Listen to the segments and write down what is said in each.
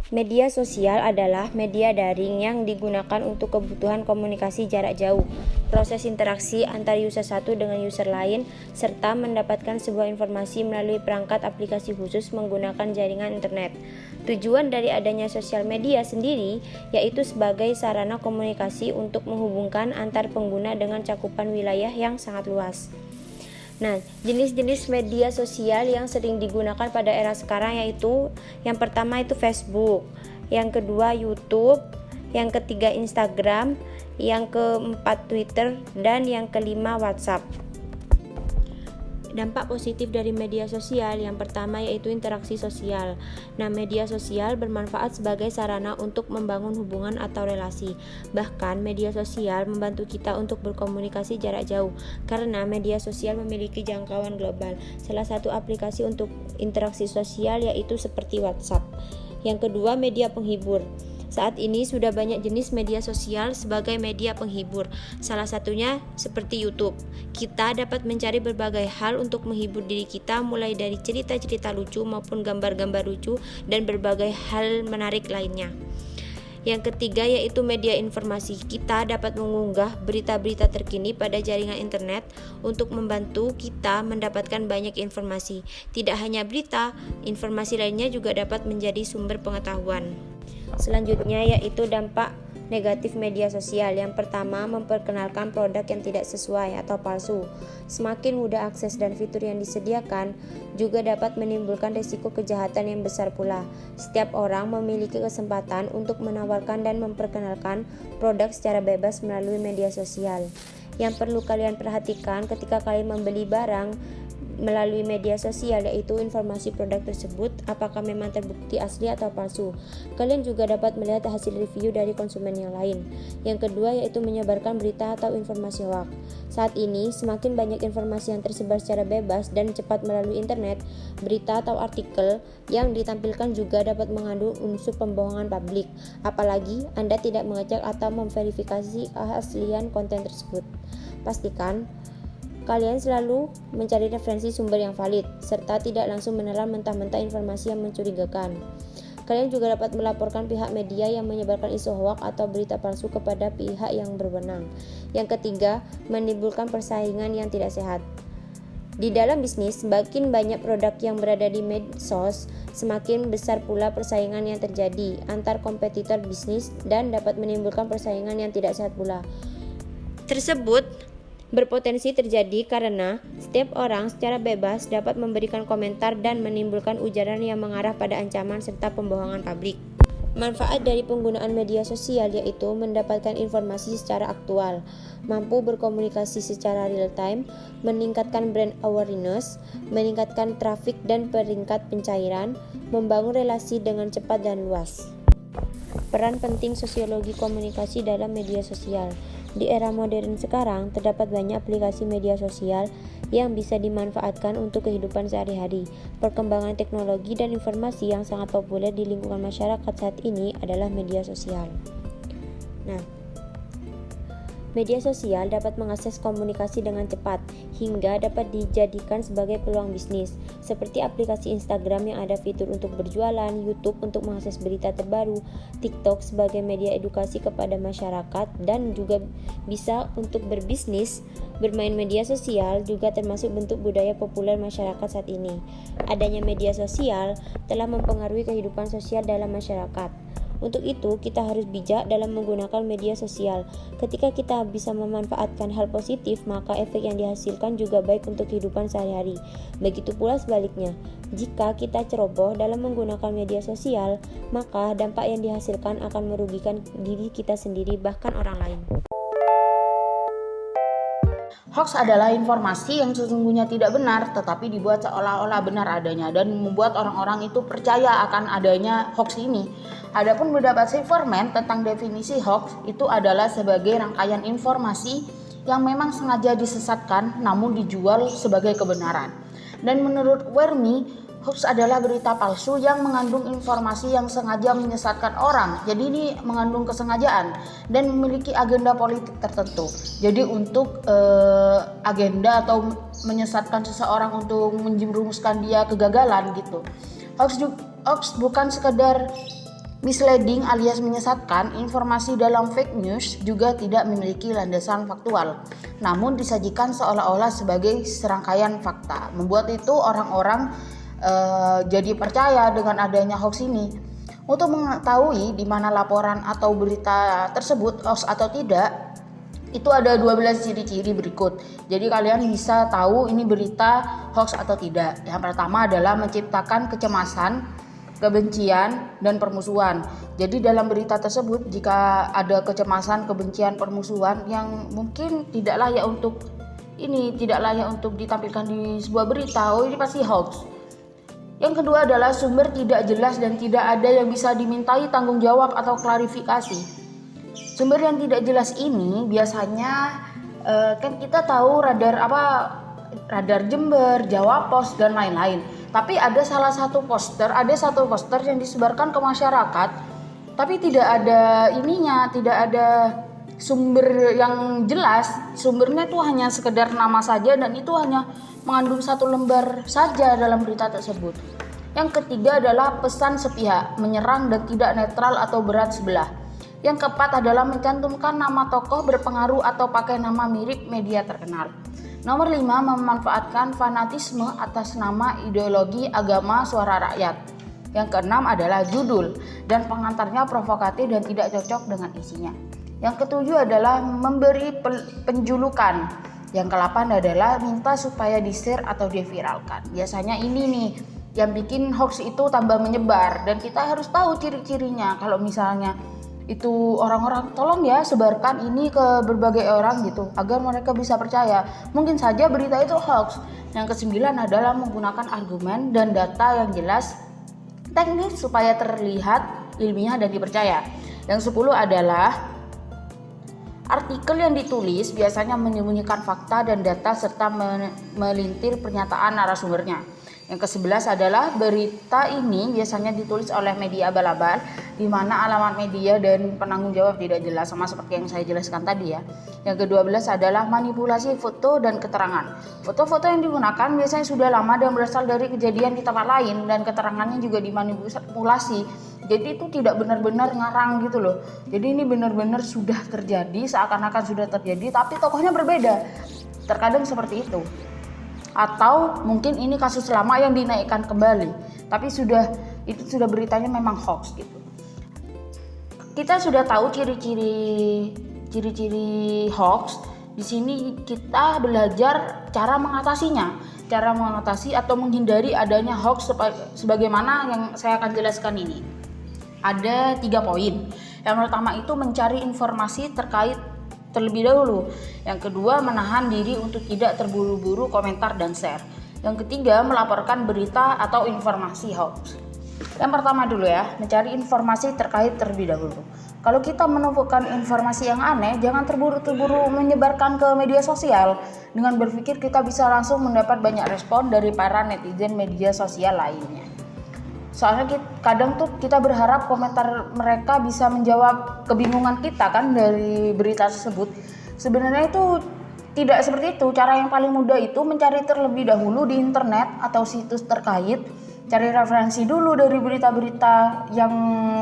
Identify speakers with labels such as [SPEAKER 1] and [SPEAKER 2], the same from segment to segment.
[SPEAKER 1] Media sosial adalah media daring yang digunakan untuk kebutuhan komunikasi jarak jauh, proses interaksi antar user satu dengan user lain, serta mendapatkan sebuah informasi melalui perangkat aplikasi khusus menggunakan jaringan internet. Tujuan dari adanya sosial media sendiri yaitu sebagai sarana komunikasi untuk menghubungkan antar pengguna dengan cakupan wilayah yang sangat luas. Nah, jenis-jenis media sosial yang sering digunakan pada era sekarang yaitu yang pertama itu Facebook, yang kedua YouTube, yang ketiga Instagram, yang keempat Twitter, dan yang kelima WhatsApp. Dampak positif dari media sosial yang pertama yaitu interaksi sosial. Nah, media sosial bermanfaat sebagai sarana untuk membangun hubungan atau relasi. Bahkan media sosial membantu kita untuk berkomunikasi jarak jauh karena media sosial memiliki jangkauan global. Salah satu aplikasi untuk interaksi sosial yaitu seperti WhatsApp. Yang kedua, media penghibur. Saat ini sudah banyak jenis media sosial sebagai media penghibur. Salah satunya seperti YouTube. Kita dapat mencari berbagai hal untuk menghibur diri kita, mulai dari cerita-cerita lucu maupun gambar-gambar lucu dan berbagai hal menarik lainnya. Yang ketiga yaitu media informasi. Kita dapat mengunggah berita-berita terkini pada jaringan internet untuk membantu kita mendapatkan banyak informasi. Tidak hanya berita, informasi lainnya juga dapat menjadi sumber pengetahuan. Selanjutnya yaitu dampak negatif media sosial. Yang pertama, memperkenalkan produk yang tidak sesuai atau palsu. Semakin mudah akses dan fitur yang disediakan juga dapat menimbulkan risiko kejahatan yang besar pula. Setiap orang memiliki kesempatan untuk menawarkan dan memperkenalkan produk secara bebas melalui media sosial. Yang perlu kalian perhatikan ketika kalian membeli barang melalui media sosial yaitu informasi produk tersebut apakah memang terbukti asli atau palsu. Kalian juga dapat melihat hasil review dari konsumen yang lain. Yang kedua yaitu menyebarkan berita atau informasi hoax. Saat ini semakin banyak informasi yang tersebar secara bebas dan cepat melalui internet. Berita atau artikel yang ditampilkan juga dapat mengandung unsur pembohongan publik. Apalagi Anda tidak mengecek atau memverifikasi keaslian konten tersebut. Pastikan kalian selalu mencari referensi sumber yang valid, serta tidak langsung menelan mentah-mentah informasi yang mencurigakan. Kalian juga dapat melaporkan pihak media yang menyebarkan isu hoax atau berita palsu kepada pihak yang berwenang. Yang ketiga, menimbulkan persaingan yang tidak sehat. Di dalam bisnis, semakin banyak produk yang berada di medsos, semakin besar pula persaingan yang terjadi antar kompetitor bisnis dan dapat menimbulkan persaingan yang tidak sehat pula. Tersebut berpotensi terjadi karena setiap orang secara bebas dapat memberikan komentar dan menimbulkan ujaran yang mengarah pada ancaman serta pembohongan publik. Manfaat dari penggunaan media sosial yaitu mendapatkan informasi secara aktual, mampu berkomunikasi secara real time, meningkatkan brand awareness, meningkatkan trafik dan peringkat pencairan, membangun relasi dengan cepat dan luas. Peran penting sosiologi komunikasi dalam media sosial. Di era modern sekarang, terdapat banyak aplikasi media sosial yang bisa dimanfaatkan untuk kehidupan sehari-hari. Perkembangan teknologi dan informasi yang sangat populer di lingkungan masyarakat saat ini adalah media sosial. Nah, media sosial dapat mengakses komunikasi dengan cepat hingga dapat dijadikan sebagai peluang bisnis, seperti aplikasi Instagram yang ada fitur untuk berjualan, YouTube untuk mengakses berita terbaru, TikTok sebagai media edukasi kepada masyarakat dan juga bisa untuk berbisnis. Bermain media sosial juga termasuk bentuk budaya populer masyarakat saat ini. Adanya media sosial telah mempengaruhi kehidupan sosial dalam masyarakat. Untuk itu, kita harus bijak dalam menggunakan media sosial. Ketika kita bisa memanfaatkan hal positif, maka efek yang dihasilkan juga baik untuk kehidupan sehari-hari. Begitu pula sebaliknya, jika kita ceroboh dalam menggunakan media sosial, maka dampak yang dihasilkan akan merugikan diri kita sendiri bahkan orang lain.
[SPEAKER 2] Hoax adalah informasi yang sesungguhnya tidak benar tetapi dibuat seolah-olah benar adanya dan membuat orang-orang itu percaya akan adanya hoax ini. Adapun pendapat Silverman tentang definisi hoax itu adalah sebagai rangkaian informasi yang memang sengaja disesatkan namun dijual sebagai kebenaran. Dan menurut Wermi, hoax adalah berita palsu yang mengandung informasi yang sengaja menyesatkan orang. Jadi ini mengandung kesengajaan dan memiliki agenda politik tertentu. Jadi untuk agenda atau menyesatkan seseorang untuk menjerumuskan dia kegagalan gitu. Hoax bukan sekedar Misleading alias menyesatkan, informasi dalam fake news juga tidak memiliki landasan faktual, namun disajikan seolah-olah sebagai serangkaian fakta. Membuat itu orang-orang jadi percaya dengan adanya hoax ini. Untuk mengetahui di mana laporan atau berita tersebut hoax atau tidak, itu ada 12 ciri-ciri berikut. Jadi kalian bisa tahu ini berita hoax atau tidak. Yang pertama adalah menciptakan kecemasan, kebencian, dan permusuhan. Jadi dalam berita tersebut jika ada kecemasan, kebencian, permusuhan yang mungkin tidak layak untuk ditampilkan di sebuah berita, ini pasti hoax. Yang kedua adalah sumber tidak jelas dan tidak ada yang bisa dimintai tanggung jawab atau klarifikasi. Sumber yang tidak jelas ini biasanya kan kita tahu radar Jember, Jawa Pos, dan lain-lain. Tapi ada satu poster yang disebarkan ke masyarakat, tapi tidak ada sumber yang jelas. Sumbernya itu hanya sekedar nama saja, dan itu hanya mengandung 1 lembar saja dalam berita tersebut. Yang ketiga adalah pesan sepihak, menyerang dan tidak netral atau berat sebelah. Yang keempat adalah mencantumkan nama tokoh berpengaruh atau pakai nama mirip media terkenal. Nomor 5, memanfaatkan fanatisme atas nama ideologi, agama, suara rakyat. Yang keenam adalah judul dan pengantarnya provokatif dan tidak cocok dengan isinya. Yang ketujuh adalah memberi penjulukan. Yang ke-8 adalah minta supaya di-share atau diviralkan. Biasanya ini nih yang bikin hoax itu tambah menyebar, dan kita harus tahu ciri-cirinya. Kalau misalnya itu orang-orang, tolong ya sebarkan ini ke berbagai orang gitu agar mereka bisa percaya. Mungkin saja berita itu hoax. Yang ke-9 adalah menggunakan argumen dan data yang jelas, teknis supaya terlihat ilmiah dan dipercaya. Yang 10 adalah artikel yang ditulis biasanya menyembunyikan fakta dan data serta melintir pernyataan narasumbernya. Yang ke-11 adalah berita ini biasanya ditulis oleh media abal-abal, di mana alamat media dan penanggung jawab tidak jelas, sama seperti yang saya jelaskan tadi ya. Yang ke-12 adalah manipulasi foto dan keterangan. Foto-foto yang digunakan biasanya sudah lama dan berasal dari kejadian di tempat lain, dan keterangannya juga dimanipulasi. Jadi itu tidak benar-benar ngarang gitu loh. Jadi ini benar-benar sudah terjadi, seakan-akan sudah terjadi, tapi tokohnya berbeda. Terkadang seperti itu. Atau mungkin ini kasus lama yang dinaikkan kembali, tapi itu sudah beritanya memang hoax gitu. Kita sudah tahu ciri-ciri hoax. Di sini kita belajar cara mengatasi atau menghindari adanya hoax sebagaimana yang saya akan jelaskan ini. Ada 3 poin. Yang pertama itu mencari informasi terlebih dahulu. Yang kedua, menahan diri untuk tidak terburu-buru komentar dan share. Yang ketiga, melaporkan berita atau informasi hoax. Yang pertama dulu ya, mencari informasi terlebih dahulu. Kalau kita menemukan informasi yang aneh, jangan terburu-buru menyebarkan ke media sosial. Dengan berpikir kita bisa langsung mendapat banyak respon dari para netizen media sosial lainnya. Soalnya kadang tuh kita berharap komentar mereka bisa menjawab kebingungan kita kan dari berita tersebut. Sebenarnya itu tidak seperti itu. Cara yang paling mudah itu mencari terlebih dahulu di internet atau situs terkait. Cari referensi dulu dari berita-berita yang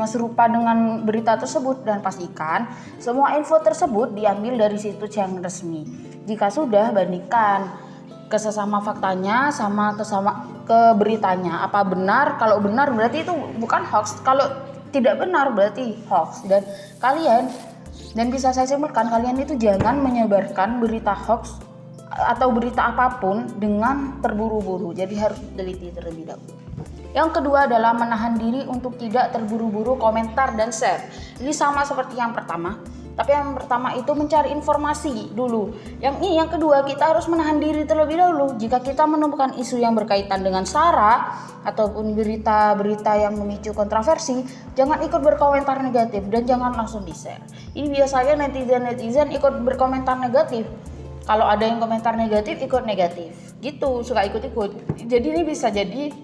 [SPEAKER 2] serupa dengan berita tersebut, dan pastikan semua info tersebut diambil dari situs yang resmi. Jika sudah, bandingkan kesesama faktanya sama ke beritanya. Apa benar? Kalau benar berarti itu bukan hoax. Kalau tidak benar berarti hoax. Dan bisa saya simpulkan, kalian itu jangan menyebarkan berita hoax atau berita apapun dengan terburu-buru. Jadi harus teliti terlebih dahulu. Yang kedua adalah menahan diri untuk tidak terburu-buru komentar dan share. Ini sama seperti yang pertama. Tapi yang pertama itu mencari informasi dulu. Yang kedua kita harus menahan diri terlebih dahulu. Jika kita menemukan isu yang berkaitan dengan SARA ataupun berita-berita yang memicu kontroversi, jangan ikut berkomentar negatif dan jangan langsung di-share. Ini biasanya netizen ikut berkomentar negatif. Kalau ada yang komentar negatif, ikut negatif. Gitu, suka ikut-ikut. Jadi ini bisa jadi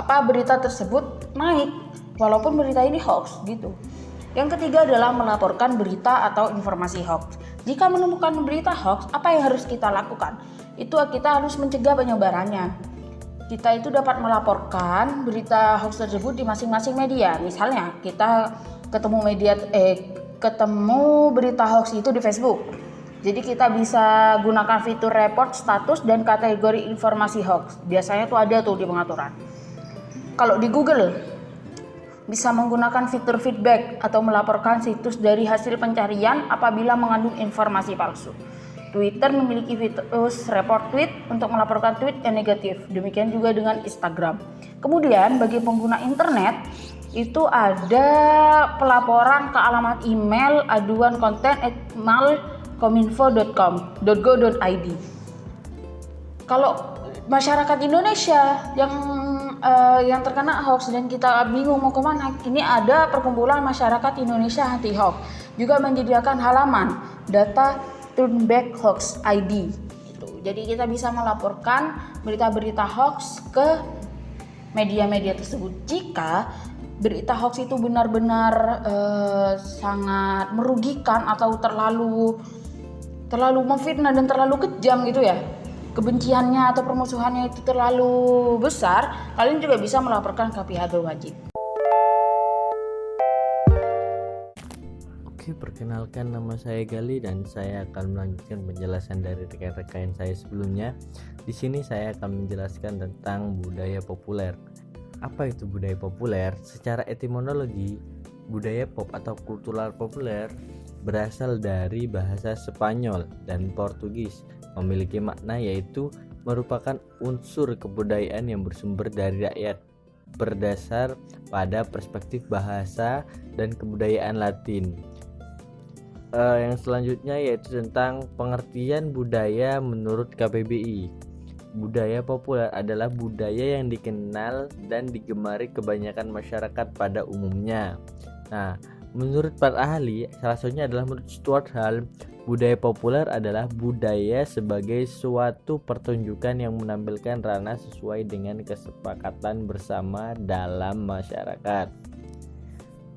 [SPEAKER 2] berita tersebut naik walaupun berita ini hoax gitu. Yang ketiga adalah melaporkan berita atau informasi hoax. Jika menemukan berita hoax, apa yang harus kita lakukan? Itu kita harus mencegah penyebarannya. kita itu dapat melaporkan berita hoax tersebut di masing-masing media. Misalnya kita ketemu berita hoax itu di Facebook. Jadi kita bisa gunakan fitur report status dan kategori informasi hoax. Biasanya tuh ada tuh di pengaturan. Kalau di Google bisa menggunakan fitur feedback atau melaporkan situs dari hasil pencarian apabila mengandung informasi palsu. Twitter memiliki fitur report tweet untuk melaporkan tweet yang negatif. Demikian juga dengan Instagram. Kemudian bagi pengguna internet itu ada pelaporan ke alamat email aduan konten@malkominfo.go.id. Kalau masyarakat Indonesia yang terkena hoax dan kita bingung mau kemana, ini ada perkumpulan masyarakat Indonesia anti hoax juga menyediakan halaman data Turnback Hoax ID. Jadi kita bisa melaporkan berita-berita hoax ke media-media tersebut. Jika berita hoax itu benar-benar sangat merugikan atau terlalu memfitnah dan terlalu kejam gitu ya, kebenciannya atau permusuhannya itu terlalu besar, kalian juga bisa melaporkan ke pihak berwajib.
[SPEAKER 3] Oke, perkenalkan, nama saya Gali dan saya akan melanjutkan penjelasan dari rekan-rekan saya sebelumnya. Di sini saya akan menjelaskan tentang budaya populer. Apa itu budaya populer? Secara etimologi, budaya pop atau kultural populer berasal dari bahasa Spanyol dan Portugis, memiliki makna yaitu merupakan unsur kebudayaan yang bersumber dari rakyat berdasar pada perspektif bahasa dan kebudayaan Latin. Yang selanjutnya yaitu tentang pengertian budaya menurut KBBI. Budaya populer adalah budaya yang dikenal dan digemari kebanyakan masyarakat pada umumnya. Nah, menurut para ahli, salah satunya adalah menurut Stuart Hall, budaya populer adalah budaya sebagai suatu pertunjukan yang menampilkan ranah sesuai dengan kesepakatan bersama dalam masyarakat.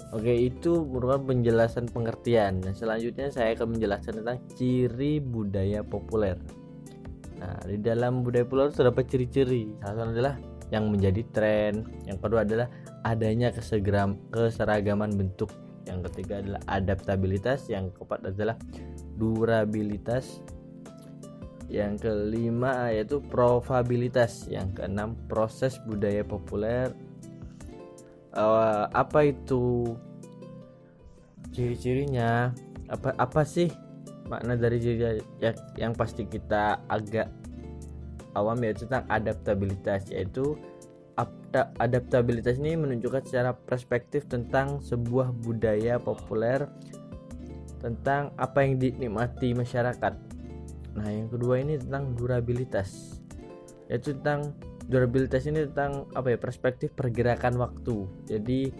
[SPEAKER 3] Oke, itu merupakan penjelasan pengertian. Nah, selanjutnya saya akan menjelaskan tentang ciri budaya populer. Nah, di dalam budaya populer terdapat ciri-ciri. Salah satu adalah yang menjadi tren. Yang kedua adalah adanya keseragaman bentuk. Yang ketiga adalah adaptabilitas. Yang keempat adalah durabilitas. Yang kelima yaitu probabilitas. Yang keenam proses budaya populer. Apa itu ciri-cirinya? Apa sih makna dari ciri yang pasti kita agak awam, yaitu tentang adaptabilitas, yaitu adaptabilitas ini menunjukkan secara perspektif tentang sebuah budaya populer, tentang apa yang dinikmati masyarakat. Nah, yang kedua ini tentang durabilitas, yaitu tentang durabilitas ini tentang perspektif pergerakan waktu. Jadi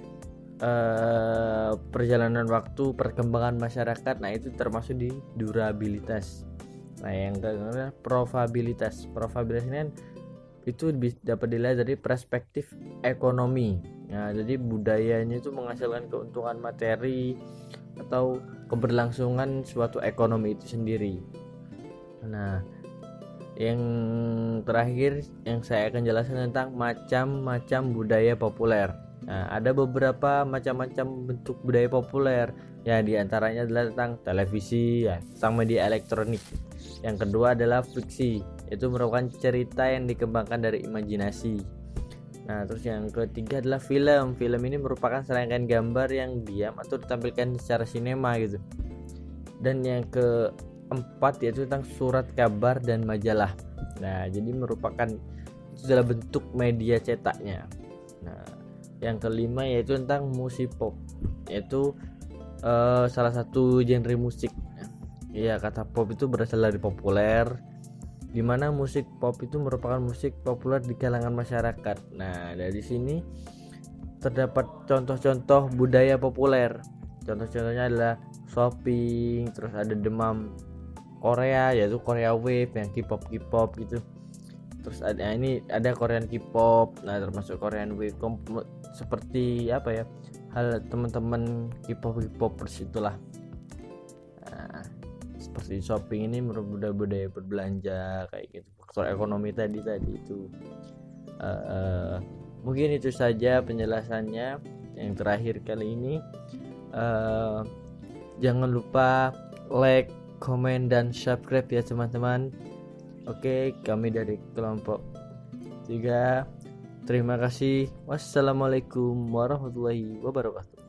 [SPEAKER 3] perjalanan waktu, perkembangan masyarakat, nah itu termasuk di durabilitas. Nah, yang kedua probabilitas. Probabilitas ini kan itu dapat dilihat dari perspektif ekonomi. Nah, jadi budayanya itu menghasilkan keuntungan materi atau keberlangsungan suatu ekonomi itu sendiri. Nah, yang terakhir yang saya akan jelaskan tentang macam-macam budaya populer. Nah, ada beberapa macam-macam bentuk budaya populer. Ya, diantaranya adalah tentang televisi, ya, tentang media elektronik. Yang kedua adalah fiksi, itu merupakan cerita yang dikembangkan dari imajinasi. Nah, terus yang ketiga adalah film. Film ini merupakan serangkaian gambar yang diam atau ditampilkan secara sinema gitu. Dan yang keempat yaitu tentang surat kabar dan majalah. Nah, jadi merupakan itu adalah bentuk media cetaknya. Nah, yang kelima yaitu tentang musik pop, yaitu salah satu genre musik. Ya, kata pop itu berasal dari populer, di mana musik pop itu merupakan musik populer di kalangan masyarakat. Nah, dari sini terdapat contoh-contoh budaya populer. Contoh-contohnya adalah shopping, terus ada demam Korea, yaitu Korea Wave yang K-pop gitu. Terus ada Korean K-pop, nah termasuk Korean Wave seperti hal teman-teman K-popers itulah. Nah, seperti shopping ini merupakan budaya berbelanja kayak gitu. Faktor ekonomi tadi itu. Mungkin itu saja penjelasannya yang terakhir kali ini. Jangan lupa like, komen, dan subscribe ya teman-teman. Oke, kami dari kelompok 3. Terima kasih. Wassalamualaikum warahmatullahi wabarakatuh.